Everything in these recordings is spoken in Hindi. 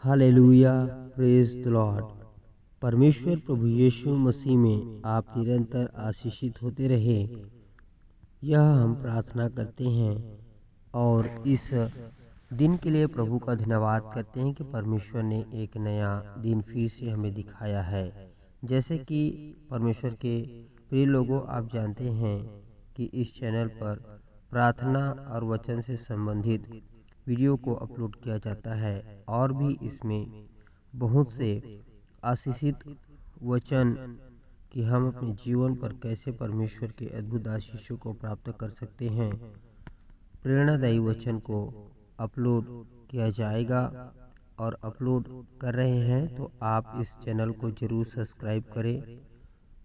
Hallelujah, praise the Lord. परमेश्वर प्रभु यीशु मसीह में आप निरंतर आशीषित होते रहे, यह हम प्रार्थना करते हैं। और इस दिन के लिए प्रभु का धन्यवाद करते हैं कि परमेश्वर ने एक नया दिन फिर से हमें दिखाया है। जैसे कि परमेश्वर के प्रिय लोगों, आप जानते हैं कि इस चैनल पर प्रार्थना और वचन से संबंधित वीडियो को अपलोड किया जाता है और भी इसमें बहुत से आशीषित वचन कि हम अपने जीवन पर कैसे परमेश्वर के अद्भुत आशीषों को प्राप्त कर सकते हैं, प्रेरणादायी वचन को अपलोड किया जाएगा और अपलोड कर रहे हैं। तो आप इस चैनल को जरूर सब्सक्राइब करें।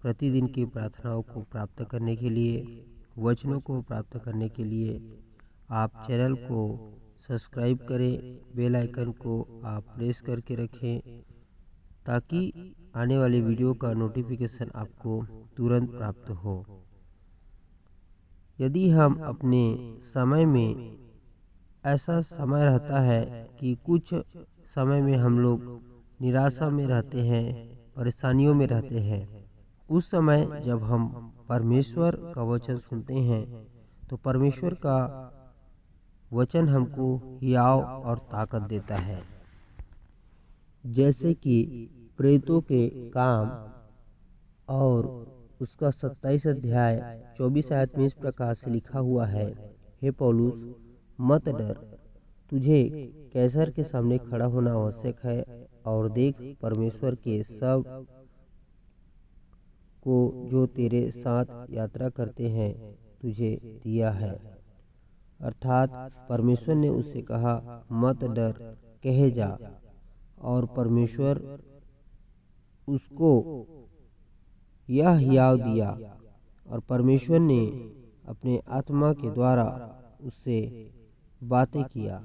प्रतिदिन की प्रार्थनाओं को प्राप्त करने के लिए, वचनों को प्राप्त करने के लिए आप चैनल को सब्सक्राइब करें, बेल आइकन को आप प्रेस करके रखें ताकि आने वाले वीडियो का नोटिफिकेशन आपको तुरंत प्राप्त हो। यदि हम अपने समय में, ऐसा समय रहता है कि कुछ समय में हम लोग निराशा में रहते हैं, परेशानियों में रहते हैं, उस समय जब हम परमेश्वर का वचन सुनते हैं तो परमेश्वर का वचन हमको हियाव और ताकत देता है। जैसे कि प्रेरितों के काम और उसका 27 अध्याय 24 आयत में इस प्रकार से लिखा हुआ है, हे पौलुस, मत डर, तुझे कैसर के सामने खड़ा होना आवश्यक है, और देख, परमेश्वर के सब को जो तेरे साथ यात्रा करते हैं तुझे दिया है। अर्थात परमेश्वर ने उससे कहा, मत डर, कहे जा, और परमेश्वर उसको यह हियाव दिया और परमेश्वर ने अपने आत्मा के द्वारा उससे बातें किया।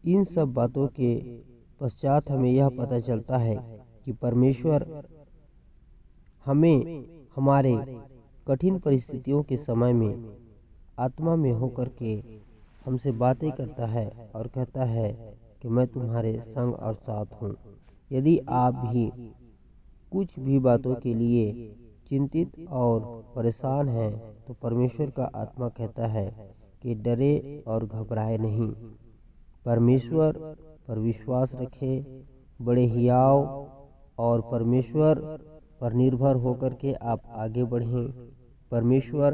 इन सब बातों के पश्चात हमें यह पता चलता है कि परमेश्वर हमें हमारे कठिन परिस्थितियों के समय में आत्मा में होकर के हमसे बातें करता है और कहता है कि मैं तुम्हारे संग और साथ हूँ। यदि आप भी कुछ भी बातों के लिए चिंतित और परेशान हैं तो परमेश्वर का आत्मा कहता है कि डरे और घबराए नहीं। परमेश्वर पर विश्वास रखें, बड़े हियाव और परमेश्वर पर निर्भर होकर के आप आगे बढ़ें। परमेश्वर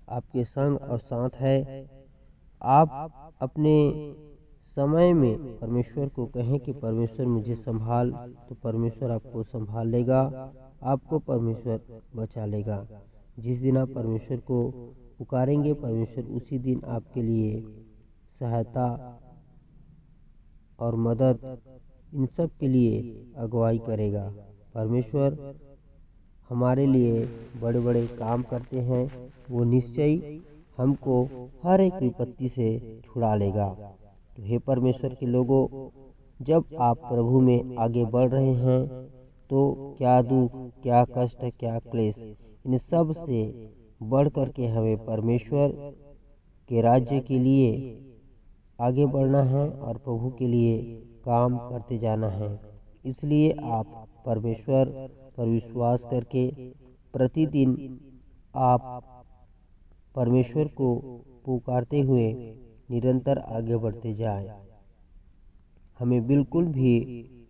आपके संग और साथ है। आप अपने समय में परमेश्वर को कहें कि परमेश्वर मुझे संभाल, तो परमेश्वर आपको संभाल लेगा, आपको परमेश्वर बचा लेगा। जिस दिन आप परमेश्वर को पुकारेंगे, परमेश्वर उसी दिन आपके लिए सहायता और मदद, इन सब के लिए अगुवाई करेगा। परमेश्वर हमारे लिए बड़े बड़े काम करते हैं, वो निश्चय हमको हर एक विपत्ति से छुड़ा लेगा। तो हे परमेश्वर के लोगों, जब आप प्रभु में आगे बढ़ रहे हैं तो क्या दुख, क्या कष्ट, क्या क्लेश, इन सब से बढ़ कर के हमें परमेश्वर के राज्य के लिए आगे बढ़ना है और प्रभु के लिए काम करते जाना है। इसलिए आप परमेश्वर पर विश्वास करके प्रतिदिन आप परमेश्वर को पुकारते हुए निरंतर आगे बढ़ते जाएं। हमें बिल्कुल भी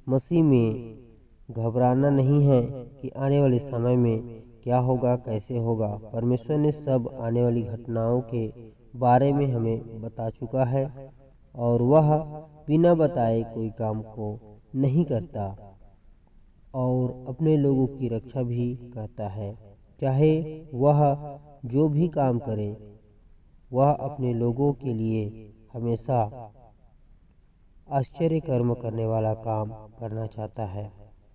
मसीह में घबराना नहीं है कि आने वाले समय में क्या होगा, कैसे होगा। परमेश्वर ने सब आने वाली घटनाओं के बारे में हमें बता चुका है और वह बिना बताए कोई काम को नहीं करता और अपने लोगों की रक्षा भी करता है। चाहे वह जो भी काम करे, वह अपने लोगों के लिए हमेशा आश्चर्य कर्म करने वाला काम करना चाहता है।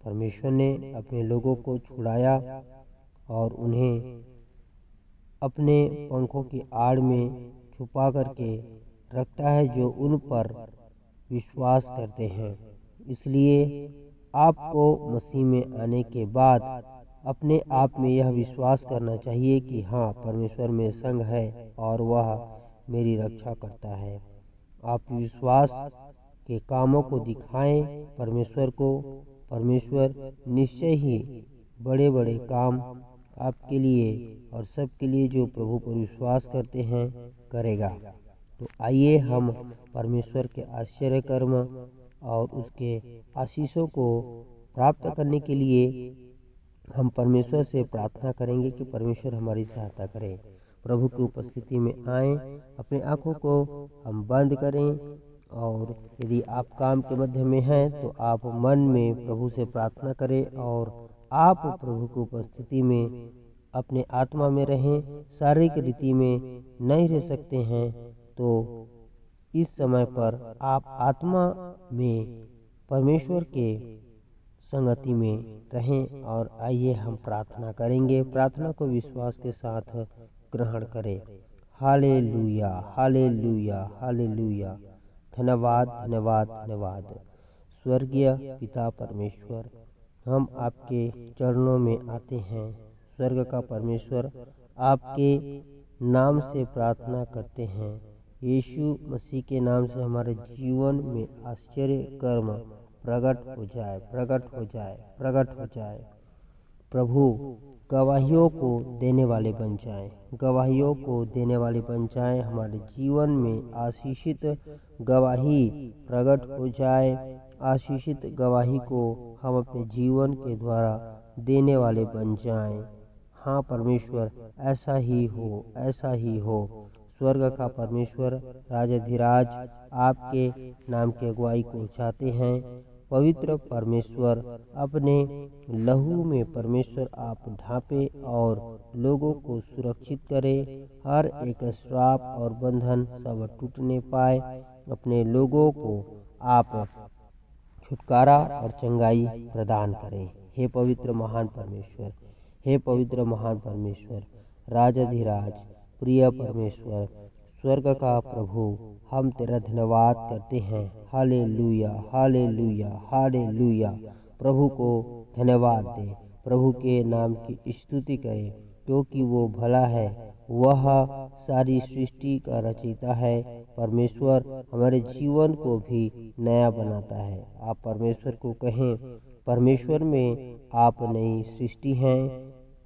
परमेश्वर ने अपने लोगों को छुड़ाया और उन्हें अपने पंखों की आड़ में छुपा करके रखता है जो उन पर विश्वास करते हैं। इसलिए आपको मसीह में आने के बाद अपने आप में यह विश्वास करना चाहिए कि हाँ, परमेश्वर में संग है और वह मेरी रक्षा करता है। आप विश्वास के कामों को दिखाएं परमेश्वर को। परमेश्वर निश्चय ही बड़े बड़े काम आपके लिए और सबके लिए जो प्रभु पर विश्वास करते हैं करेगा। तो आइए हम परमेश्वर के आश्चर्य कर्म और उसके आशीषों को प्राप्त करने के लिए हम परमेश्वर से प्रार्थना करेंगे कि परमेश्वर हमारी सहायता करे। प्रभु की उपस्थिति में आए, अपने आँखों को हम बंद करें और यदि आप काम के मध्य में हैं तो आप मन में प्रभु से प्रार्थना करें और आप प्रभु की उपस्थिति में अपने आत्मा में रहें। शारीरिक रीति में नहीं रह सकते हैं तो इस समय पर आप आत्मा में परमेश्वर के संगति में रहें। और आइए हम प्रार्थना करेंगे। प्रार्थना को विश्वास के साथ ग्रहण करें। Hallelujah, hallelujah, hallelujah. धन्यवाद, धन्यवाद, धन्यवाद। स्वर्गीय पिता परमेश्वर, हम आपके चरणों में आते हैं। स्वर्ग का परमेश्वर, आपके नाम से प्रार्थना करते हैं। यीशु मसीह के नाम से हमारे जीवन में आश्चर्य कर्म प्रकट हो जाए, प्रकट हो जाए, प्रकट हो जाए। प्रभु गवाहियों को देने वाले बन जाएं, गवाहियों को देने वाले बन जाएं। हमारे जीवन में आशीषित गवाही प्रकट हो जाए। आशीषित गवाही को हम अपने जीवन के द्वारा देने वाले बन जाएं। हाँ परमेश्वर, ऐसा ही हो, ऐसा ही हो। स्वर्ग का परमेश्वर, राजाधिराज, आपके नाम की अगुवाई को चाहते हैं। पवित्र परमेश्वर, अपने लहू में परमेश्वर आप ढांपे और लोगों को सुरक्षित करें। हर एक श्राप और बंधन सब टूटने पाए। अपने लोगों को आप छुटकारा और चंगाई प्रदान करें। हे पवित्र महान परमेश्वर, हे पवित्र महान परमेश्वर, राजाधिराज, प्रिय परमेश्वर, स्वर्ग का प्रभु, हम तेरा धन्यवाद करते हैं। Hallelujah, hallelujah, hallelujah. प्रभु को धन्यवाद दें, प्रभु के नाम की स्तुति करें, क्योंकि वो भला है। वह सारी सृष्टि का रचयिता है। परमेश्वर हमारे जीवन को भी नया बनाता है। आप परमेश्वर को कहें, परमेश्वर में आप नई सृष्टि हैं।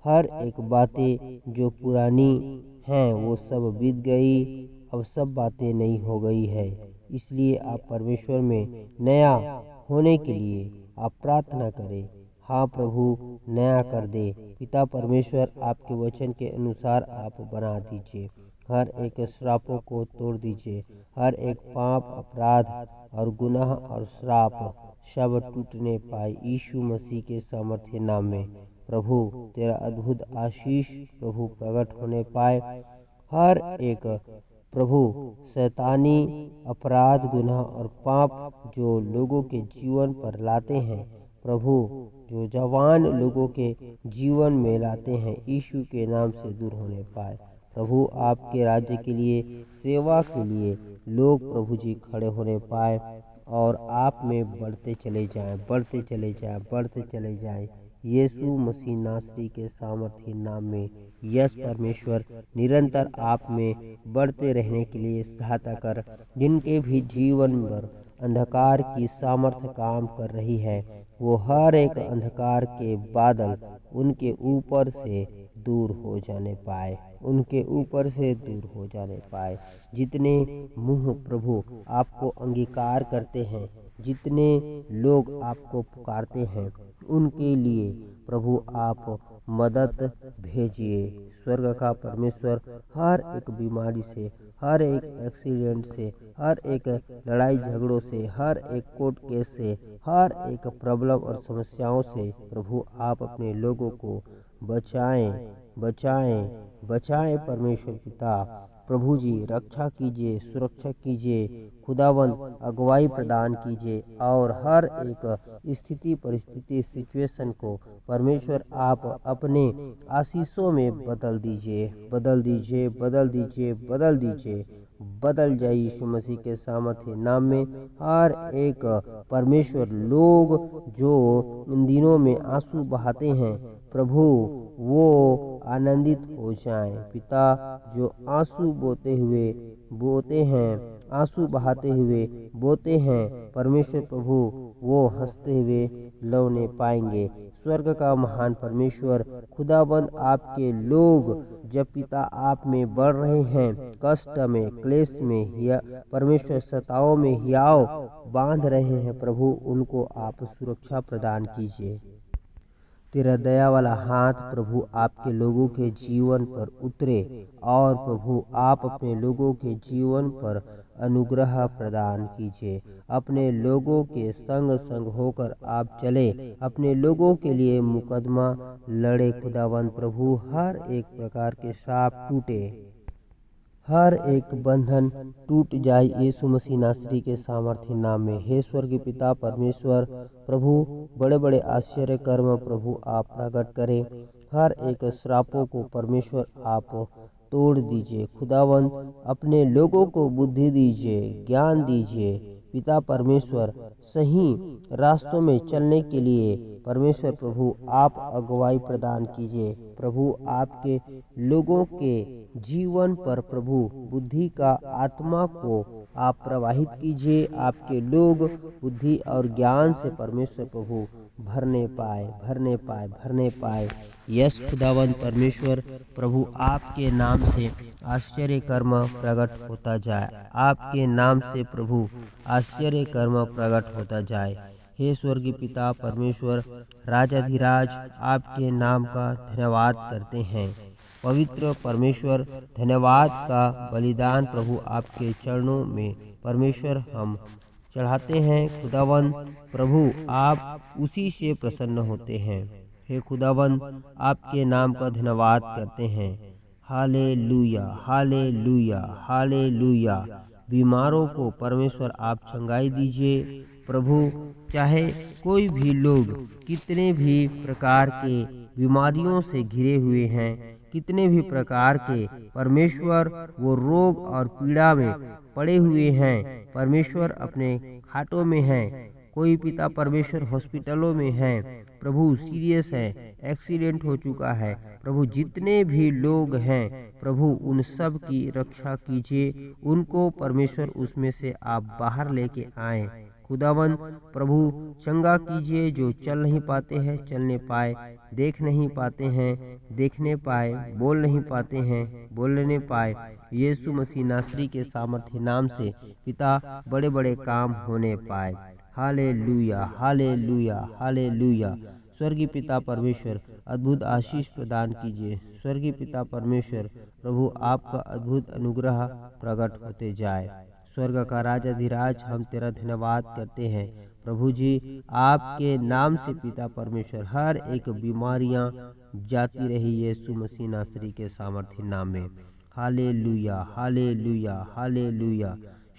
हर एक बातें जो पुरानी हैं वो सब बीत गई, अब सब बातें नई हो गई है। इसलिए आप परमेश्वर में नया होने के लिए आप प्रार्थना करें। हाँ प्रभु, नया कर दे। पिता परमेश्वर, आपके वचन के अनुसार आप बना दीजिए। हर एक श्रापों को तोड़ दीजिए। हर एक पाप, अपराध और गुनाह और श्राप सब टूटने पाए यीशु मसीह के सामर्थ्य नाम में। प्रभु तेरा अद्भुत आशीष प्रभु प्रकट होने पाए। हर एक प्रभु शैतानी अपराध, गुनाह और पाप जो लोगों के जीवन पर लाते हैं, प्रभु जो जवान लोगों के जीवन में लाते हैं, यीशु के नाम से दूर होने पाए। प्रभु आपके राज्य के लिए, सेवा के लिए लोग प्रभु जी खड़े होने पाए और आप में बढ़ते चले जाएं, बढ़ते चले जाएं, बढ़ते चले जाएं। यीशु मसीह नासरी के सामर्थ्य नाम में यस परमेश्वर निरंतर आप में बढ़ते रहने के लिए सहायता कर। जिनके भी जीवन पर अंधकार की सामर्थ्य काम कर रही है, वो हर एक अंधकार के बादल उनके ऊपर से दूर हो जाने पाए, उनके ऊपर से दूर हो जाने पाए। जितने मुँह प्रभु आपको अंगीकार करते हैं, जितने लोग आपको पुकारते हैं, उनके लिए प्रभु आप मदद भेजिए। स्वर्ग का परमेश्वर, हर एक बीमारी से, हर एक एक्सीडेंट से, हर एक लड़ाई झगड़ों से, हर एक कोर्ट केस से, हर एक प्रॉब्लम और समस्याओं से प्रभु आप अपने लोगों को बचाएं, बचाएं, बचाएं। परमेश्वर पिता प्रभु जी रक्षा कीजिए, सुरक्षा कीजिए, खुदावंद अगुवाई प्रदान कीजिए और हर एक स्थिति, परिस्थिति, सिचुएशन को परमेश्वर आप अपने आशीषों में बदल दीजिए, बदल दीजिए, बदल दीजिए, बदल दीजिए। बदल जाए यीशु मसीह के सामर्थ्य नाम में। हर एक परमेश्वर लोग जो इन दिनों में आंसू बहाते हैं, प्रभु वो आनंदित हो जाएं। पिता जो आंसू बोते हैं, आंसू बहाते हुए बोते हैं, परमेश्वर प्रभु वो हंसते हुए लौने पाएंगे। स्वर्ग का महान परमेश्वर खुदाबंद आपके लोग जब पिता आप में बढ़ रहे हैं, कष्ट में, क्लेश में, या परमेश्वर सताओं में हियाव बांध रहे हैं, प्रभु उनको आप सुरक्षा प्रदान कीजिए। तेरा दया वाला हाथ प्रभु आपके लोगों के जीवन पर उतरे और प्रभु आप अपने लोगों के जीवन पर अनुग्रह प्रदान कीजिए। अपने लोगों के संग संग होकर आप चले, अपने लोगों के लिए मुकदमा लड़े। खुदावंद प्रभु हर एक प्रकार के श्राप टूटे, हर एक बंधन टूट जाए यीशु मसीह नासरी के सामर्थ्य नाम में। हे स्वर्गीय पिता परमेश्वर प्रभु, बड़े बड़े आश्चर्य कर्म प्रभु आप प्रकट करें। हर एक श्रापों को परमेश्वर आप तोड़ दीजिए। खुदावंत अपने लोगों को बुद्धि दीजिए, ज्ञान दीजिए। पिता परमेश्वर सही रास्तों में चलने के लिए परमेश्वर प्रभु आप अगुवाई प्रदान कीजिए। प्रभु आपके लोगों के जीवन पर प्रभु बुद्धि का आत्मा को आप प्रवाहित कीजिए। आपके लोग बुद्धि और ज्ञान से परमेश्वर प्रभु भरने पाए। यस खुदावंत परमेश्वर प्रभु आपके नाम से आश्चर्य कर्म प्रकट होता जाए। आपके नाम से प्रभु आश्चर्य कर्म प्रकट होता जाए। हे स्वर्गीय पिता परमेश्वर राजाधिराज, आपके नाम का धन्यवाद करते हैं। पवित्र परमेश्वर, धन्यवाद का बलिदान प्रभु आपके चरणों में परमेश्वर हम चढ़ाते हैं। खुदावन प्रभु आप उसी से प्रसन्न होते हैं। हे खुदावन आपके नाम का धन्यवाद करते हैं। Hallelujah, hallelujah, hallelujah. बीमारों को परमेश्वर आप चंगाई दीजिए। प्रभु चाहे कोई भी लोग कितने भी प्रकार के बीमारियों से घिरे हुए हैं, कितने भी प्रकार के परमेश्वर वो रोग और पीड़ा में पड़े हुए हैं, परमेश्वर अपने खाटों में हैं, कोई पिता परमेश्वर हॉस्पिटलों में है, प्रभु सीरियस है, एक्सीडेंट हो चुका है, प्रभु जितने भी लोग हैं प्रभु उन सब की रक्षा कीजिए। उनको परमेश्वर उसमें से आप बाहर लेके आए। खुदावन प्रभु चंगा कीजिए। जो चल नहीं पाते हैं चलने पाए, देख नहीं पाते हैं देखने पाए, बोल नहीं पाते हैं बोलने पाए। यीशु मसीह नासरी के सामर्थ्य नाम से पिता बड़े बड़े काम होने पाए। Hallelujah, hallelujah, hallelujah. स्वर्गीय पिता परमेश्वर अद्भुत आशीष प्रदान कीजिए। स्वर्गीय पिता परमेश्वर प्रभु आपका अद्भुत अनुग्रह प्रकट होते जाए। स्वर्ग का राजाधिराज, हम तेरा धन्यवाद करते हैं। प्रभु जी आपके नाम से पिता परमेश्वर हर एक बीमारियां जाती रही यीशु मसीह नासरी के सामर्थ्य नाम में। Hallelujah, hallelujah, hallelujah.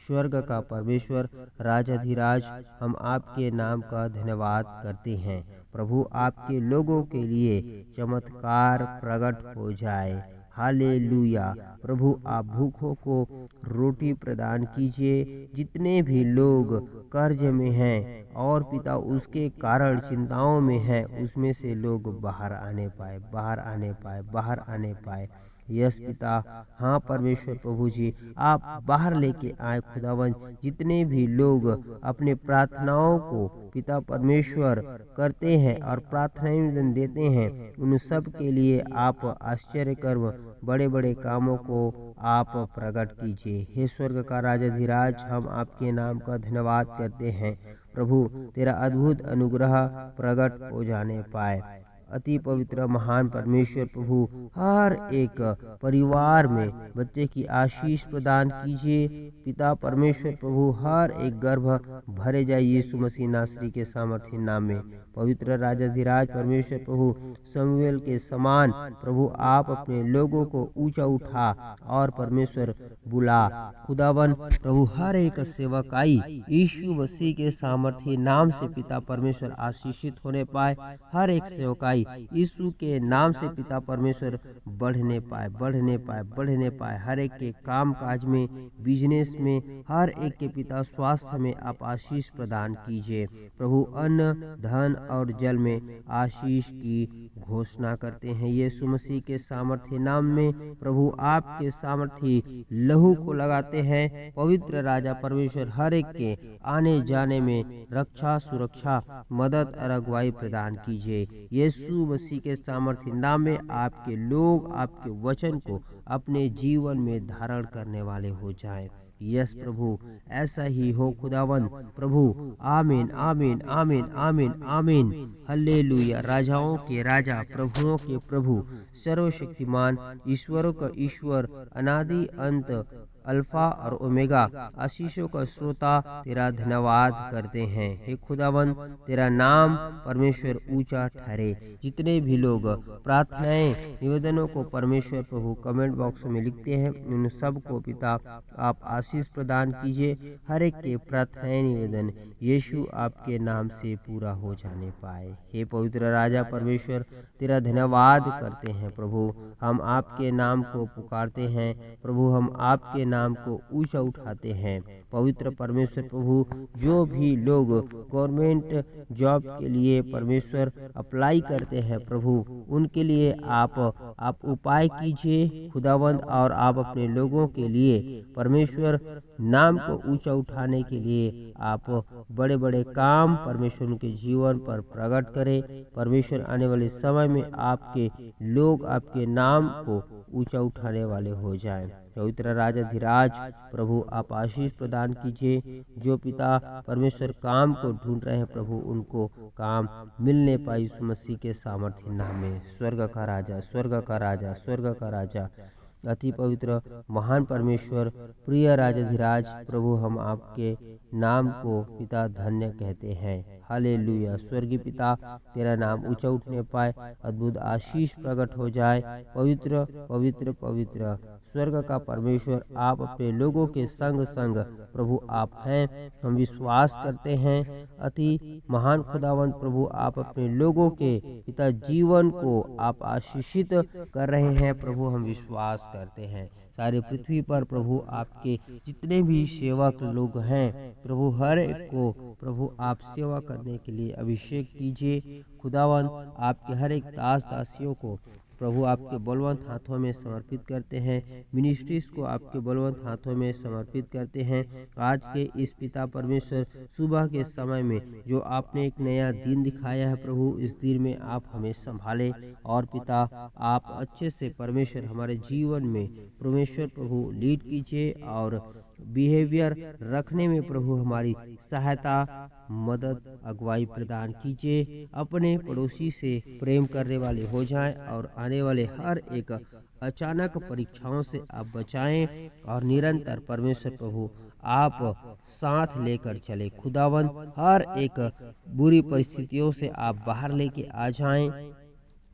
स्वर्ग का परमेश्वर राजाधिराज, हम आपके नाम का धन्यवाद करते हैं। प्रभु आपके लोगों के लिए चमत्कार प्रकट हो जाए। हालेलुया। प्रभु आप भूखों को रोटी प्रदान कीजिए। जितने भी लोग कर्ज में हैं और पिता उसके कारण चिंताओं में हैं, उसमें से लोग बाहर आने पाए, बाहर आने पाए, बाहर आने पाए। यस पिता, हाँ परमेश्वर प्रभु जी आप बाहर लेके आए। खुदावन जितने भी लोग अपने प्रार्थनाओं को पिता परमेश्वर करते हैं और प्रार्थनाएं देते हैं, उन सब के लिए आप आश्चर्य कर्म बड़े बड़े कामों को आप प्रकट कीजिए। हे स्वर्ग का राजाधिराज, हम आपके नाम का धन्यवाद करते हैं। प्रभु तेरा अद्भुत अनुग्रह प्रकट हो जाने पाए। अति पवित्र महान परमेश्वर प्रभु हर एक परिवार में बच्चे की आशीष प्रदान कीजिए। पिता परमेश्वर प्रभु हर एक गर्भ भरे जाए यीशु मसीह नासरी के सामर्थ्य नाम में। पवित्र राजाधिराज परमेश्वर प्रभु शमूएल के समान प्रभु आप अपने लोगों को ऊंचा उठा और परमेश्वर बुला। खुदावन प्रभु हर एक सेवकाई यीशु मसीह के सामर्थ्य नाम से पिता परमेश्वर आशीषित होने पाए। हर एक सेवकाई यीशु के नाम से पिता परमेश्वर बढ़ने पाए, बढ़ने पाए, बढ़ने पाए। हर एक के काम काज में, बिजनेस बिजनेस में हर एक के पिता स्वास्थ्य में आप आशीष प्रदान कीजिए प्रभु। अन्न, धन और जल में आशीष की घोषणा करते हैं यीशु मसीह के सामर्थ्य नाम में प्रभु। आपके सामर्थ्य लहू को लगाते हैं पवित्र राजा परमेश्वर, हर एक के आने जाने में रक्षा, सुरक्षा, मदद और अगुवाई प्रदान कीजिए यीशु मसीह के सामर्थ्य नाम में। आपके लोग आपके वचन को अपने जीवन में धारण करने वाले हो जाएं। यस प्रभु, ऐसा ही हो खुदावन प्रभु। आमीन आमीन आमीन आमीन आमीन। हल्लेलुया। राजाओं के राजा, प्रभुओं के प्रभु, सर्वशक्तिमान, ईश्वरों का ईश्वर, अनादि अंत, अल्फा और ओमेगा, आशीषों का श्रोता, तेरा धन्यवाद करते हैं हे खुदावन। तेरा नाम परमेश्वर ऊंचा ठहरे। जितने भी लोग प्रार्थनाएं, निवेदनों को परमेश्वर प्रभु कमेंट बॉक्स में लिखते हैं, उन सब को पिता आप आशीष प्रदान कीजिए। हर एक के प्रार्थनाएं, निवेदन यीशु आपके नाम से पूरा हो जाने पाए। हे पवित्र राजा परमेश्वर, तेरा धन्यवाद करते हैं प्रभु। हम आपके नाम को पुकारते हैं प्रभु, हम आपके नाम को ऊंचा उठाते हैं पवित्र परमेश्वर प्रभु। जो भी लोग गवर्नमेंट जॉब के लिए परमेश्वर अप्लाई करते हैं प्रभु, उनके लिए आप उपाय कीजिए खुदावंद, और आप अपने लोगों के लिए परमेश्वर नाम को ऊंचा उठाने के लिए आप बड़े बड़े काम परमेश्वर उनके जीवन पर प्रकट करें परमेश्वर। आने वाले समय में आपके लोग आपके नाम को ऊंचा उठाने वाले हो जाएं। पवित्र राजा धीराज प्रभु आप आशीष प्रदान कीजिए। जो पिता परमेश्वर काम को ढूंढ रहे हैं प्रभु, उनको काम मिलने पाए यीशु मसीह के सामर्थ्य नाम में। स्वर्ग का राजा, स्वर्ग का राजा, स्वर्ग का राजा, अति पवित्र महान परमेश्वर, प्रिय राजाधिराज प्रभु, हम आपके नाम को पिता धन्य कहते हैं। हालेलुया। स्वर्गीय पिता, तेरा नाम ऊंचा उठने पाए, अद्भुत आशीष प्रकट हो जाए। पवित्र पवित्र पवित्र स्वर्ग का परमेश्वर, आप अपने लोगों के संग संग प्रभु आप हैं, हम विश्वास करते हैं। अति महान खुदावंत प्रभु, आप अपने लोगों के पिता जीवन को आप आशीषित कर रहे हैं प्रभु, हम विश्वास करते हैं। सारे पृथ्वी पर प्रभु आपके जितने भी सेवक लोग हैं प्रभु, हर एक को प्रभु आप सेवा करने के लिए अभिषेक कीजिए खुदावन। आपके हर एक दास दासियों को प्रभु आपके बलवंत हाथों में समर्पित करते हैं। मिनिस्ट्रीज को आपके बलवंत हाथों में समर्पित करते हैं। आज के इस पिता परमेश्वर सुबह के समय में जो आपने एक नया दिन दिखाया है प्रभु, इस दिन में आप हमें संभाले और पिता आप अच्छे से परमेश्वर हमारे जीवन में परमेश्वर प्रभु लीड कीजिए और बिहेवियर रखने में प्रभु हमारी सहायता, मदद, अगुवाई प्रदान कीजिए। अपने पड़ोसी से प्रेम करने वाले हो जाएं और आने वाले हर एक अचानक परीक्षाओं से आप बचाएं और निरंतर परमेश्वर प्रभु आप साथ लेकर चले खुदावन। हर एक बुरी परिस्थितियों से आप बाहर लेके आ जाएं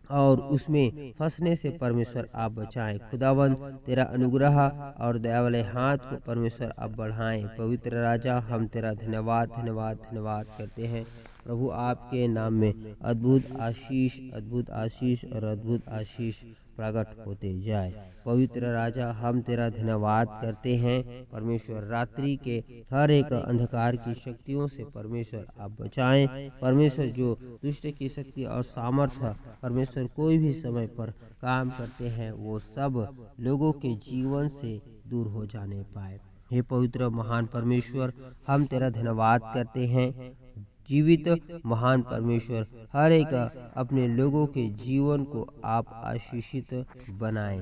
और उसमें फंसने से परमेश्वर आप बचाएं खुदावन। तेरा अनुग्रह और दया वाले हाथ को परमेश्वर आप बढ़ाएं। पवित्र राजा, हम तेरा धन्यवाद धन्यवाद धन्यवाद करते हैं प्रभु। आपके नाम में अद्भुत आशीष और अद्भुत आशीष प्रकट होते जाए। पवित्र राजा, हम तेरा धन्यवाद करते हैं परमेश्वर। रात्रि के हर एक अंधकार की शक्तियों से परमेश्वर आप बचाएं परमेश्वर। जो दुष्ट की शक्ति और सामर्थ्य परमेश्वर कोई भी समय पर काम करते हैं, वो सब लोगों के जीवन से दूर हो जाने पाए। हे पवित्र महान परमेश्वर, हम तेरा धन्यवाद करते हैं। जीवित महान परमेश्वर, हर एक अपने लोगों के जीवन को आप आशीषित बनाएं।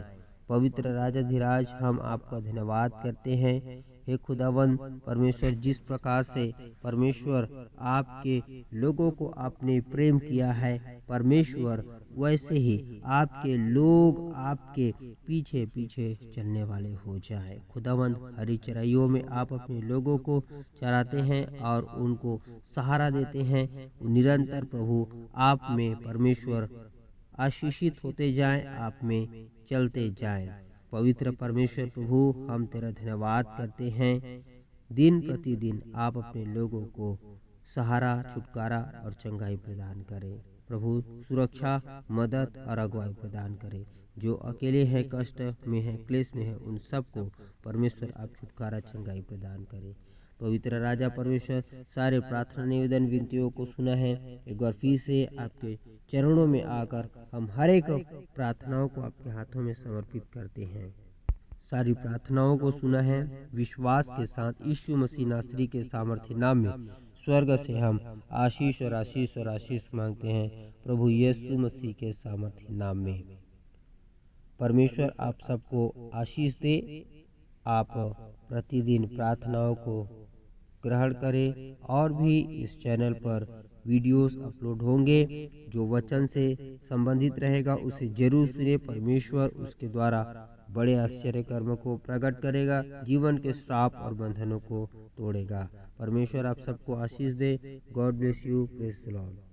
पवित्र राजाधिराज, हम आपका धन्यवाद करते हैं। हे खुदावन परमेश्वर, जिस प्रकार से परमेश्वर आपके लोगों को आपने प्रेम किया है परमेश्वर, वैसे ही आपके लोग आपके पीछे पीछे चलने वाले हो जाए खुदावन। हरी चराइयों में आप अपने लोगों को चराते हैं और उनको सहारा देते हैं। निरंतर प्रभु आप में परमेश्वर आशीषित होते जाएं, आप में चलते जाएं। पवित्र परमेश्वर प्रभु, हम तेरा धन्यवाद करते हैं। दिन प्रतिदिन आप अपने लोगों को सहारा, छुटकारा और चंगाई प्रदान करें प्रभु। सुरक्षा, मदद और अगुवाई प्रदान करें जो अकेले हैं, कष्ट में हैं, क्लेश में हैं, उन सबको परमेश्वर आप छुटकारा चंगाई प्रदान करें। पवित्र राजा परमेश्वर सारे प्रार्थना निवेदन विनतियों को सुना है। एक बार फिर से आपके चरणों में आकर हम हर एक प्रार्थनाओं को आपके हाथों में समर्पित करते हैं। सारी प्रार्थनाओं को सुना है। विश्वास के साथ यीशु मसीह नासरी के सामर्थ्य नाम में स्वर्ग से हम आशीष और आशीष और आशीष मांगते हैं, प्रभु यीशु मसीह के सामर्थ्य नाम में। परमेश्वर आप सबको आशीष दे। आप प्रतिदिन प्रार्थनाओं को ग्रहण करें और भी इस चैनल पर वीडियोस अपलोड होंगे जो वचन से संबंधित रहेगा, उसे जरूर सुने। परमेश्वर उसके द्वारा बड़े आश्चर्य कर्म को प्रकट करेगा, जीवन के श्राप और बंधनों को तोड़ेगा। परमेश्वर आप सबको आशीष दे। God bless you. Praise the Lord.